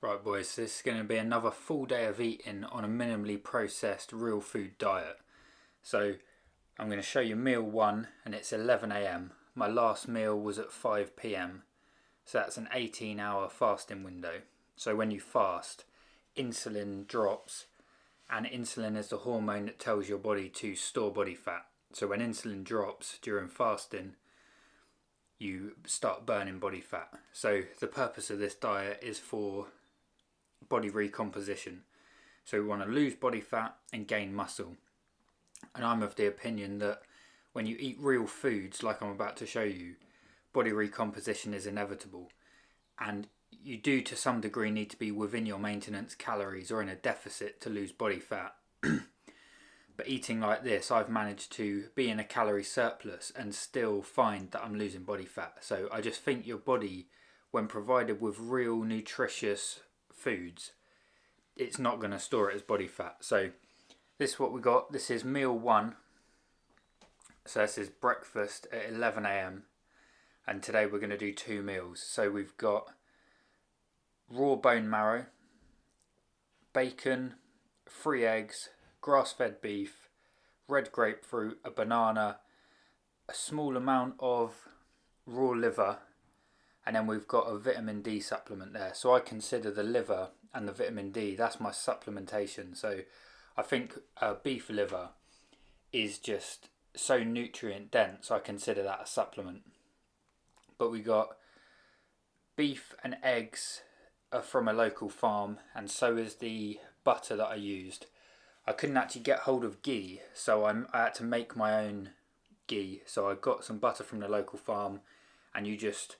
Right boys, this is going to be another full day of eating on a minimally processed real food diet. So I'm going to show you meal 1 and it's 11 a.m. My last meal was at 5 p.m. So that's an 18-hour fasting window. So when you fast, insulin drops, and insulin is the hormone that tells your body to store body fat. So when insulin drops during fasting, you start burning body fat. So the purpose of this diet is for body recomposition. So we want to lose body fat and gain muscle. And I'm of the opinion that when you eat real foods like I'm about to show you, body recomposition is inevitable. And you do to some degree need to be within your maintenance calories or in a deficit to lose body fat. But eating like this, I've managed to be in a calorie surplus and still find that I'm losing body fat. So I just think your body, when provided with real nutritious foods, it's not going to store it as body fat. So this is what we got. This is meal 1. So this is breakfast at 11 a.m. and today we're going to do 2 meals. So we've got raw bone marrow, bacon, 3 eggs, grass-fed beef, red grapefruit, a banana, a small amount of raw liver, and then we've got a vitamin D supplement there. So I consider the liver and the vitamin D, that's my supplementation. So I think beef liver is just so nutrient dense, I consider that a supplement. But we got beef and eggs from a local farm, and so is the butter that I used. I couldn't actually get hold of ghee, so I had to make my own ghee. So I got some butter from the local farm, and you just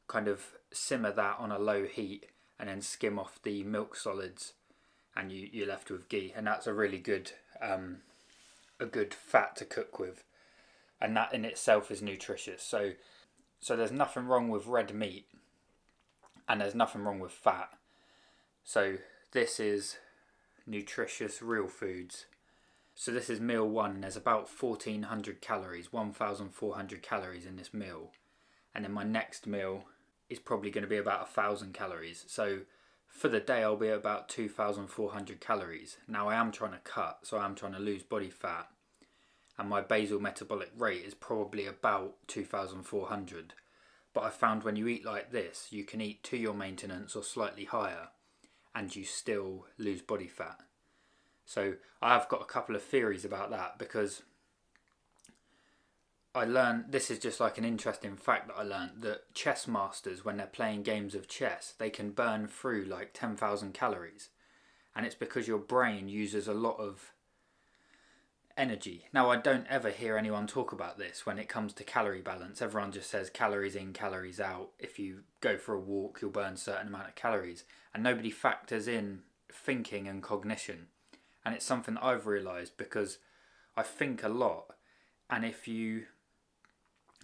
kind of simmer that on a low heat and then skim off the milk solids, and you're left with ghee. And that's a really good fat to cook with, and that in itself is nutritious. So there's nothing wrong with red meat, and there's nothing wrong with fat. So this is nutritious real foods. So this is meal 1, and there's about 1400 calories, 1400 calories in this meal. And then my next meal is probably going to be about 1000 calories. So for the day I'll be at about 2400 calories. Now I am trying to cut, so I'm trying to lose body fat, and my basal metabolic rate is probably about 2400. But I found when you eat like this, you can eat to your maintenance or slightly higher, and you still lose body fat. So I have got a couple of theories about that, because I learned, this is just like an interesting fact that I learned, that chess masters, when they're playing games of chess, they can burn through like 10,000 calories. And it's because your brain uses a lot of energy. Now I don't ever hear anyone talk about this when it comes to calorie balance. Everyone just says calories in, calories out. If you go for a walk, you'll burn a certain amount of calories. And nobody factors in thinking and cognition. And it's something I've realised, because I think a lot. And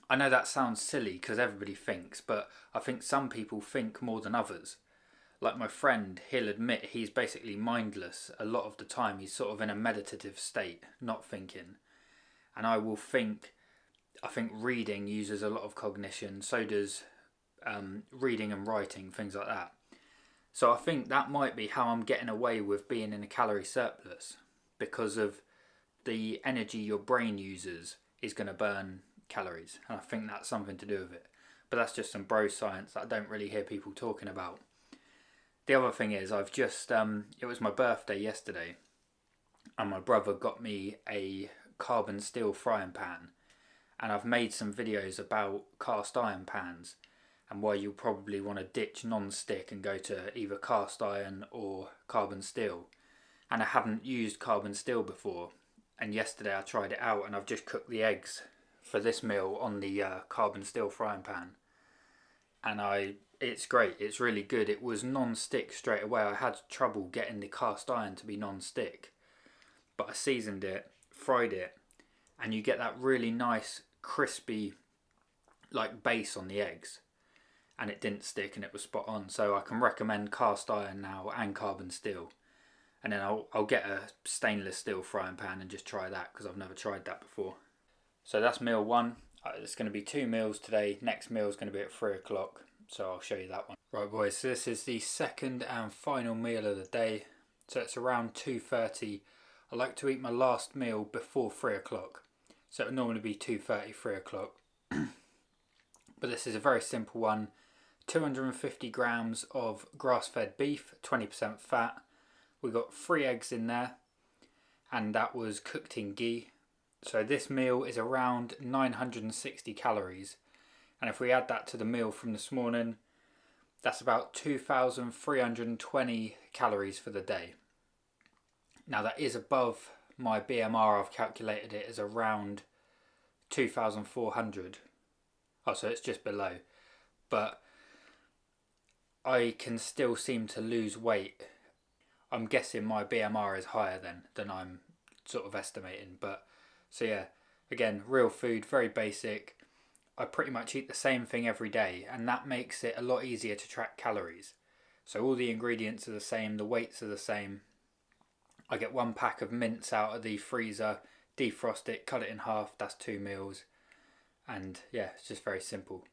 I know that sounds silly because everybody thinks, but I think some people think more than others. Like my friend, he'll admit he's basically mindless a lot of the time. He's sort of in a meditative state, not thinking. And I think reading uses a lot of cognition, so does reading and writing, things like that. So I think that might be how I'm getting away with being in a calorie surplus, because of the energy your brain uses is going to burn calories, and I think that's something to do with it. But that's just some bro science that I don't really hear people talking about. The other thing is, I've just it was my birthday yesterday, and my brother got me a carbon steel frying pan, and I've made some videos about cast iron pans and why you'll probably want to ditch non-stick and go to either cast iron or carbon steel. And I haven't used carbon steel before, and yesterday I tried it out, and I've just cooked the eggs for this meal on the carbon steel frying pan, and it's great, it's really good. It was non-stick straight away. I had trouble getting the cast iron to be non-stick, but I seasoned it, fried it, and you get that really nice crispy like base on the eggs, and it didn't stick, and it was spot on. So I can recommend cast iron now and carbon steel. And then I'll get a stainless steel frying pan and just try that, because I've never tried that before. So that's meal 1. It's going to be 2 meals today. Next meal is going to be at 3 o'clock. So I'll show you that one. Right boys, so this is the second and final meal of the day. So it's around 2:30. I like to eat my last meal before 3 o'clock. So it would normally be 2:30, 3 o'clock. But this is a very simple one. 250 grams of grass-fed beef, 20% fat. We got 3 eggs in there, and that was cooked in ghee. So this meal is around 960 calories. And if we add that to the meal from this morning, that's about 2,320 calories for the day. Now that is above my BMR. I've calculated it as around 2,400. Oh, so it's just below. But I can still seem to lose weight. I'm guessing my BMR is higher than I'm sort of estimating. But so yeah, again, real food, very basic. I pretty much eat the same thing every day, and that makes it a lot easier to track calories. So all the ingredients are the same, the weights are the same. I get 1 pack of mince out of the freezer, defrost it, cut it in half, that's 2 meals. And yeah, it's just very simple.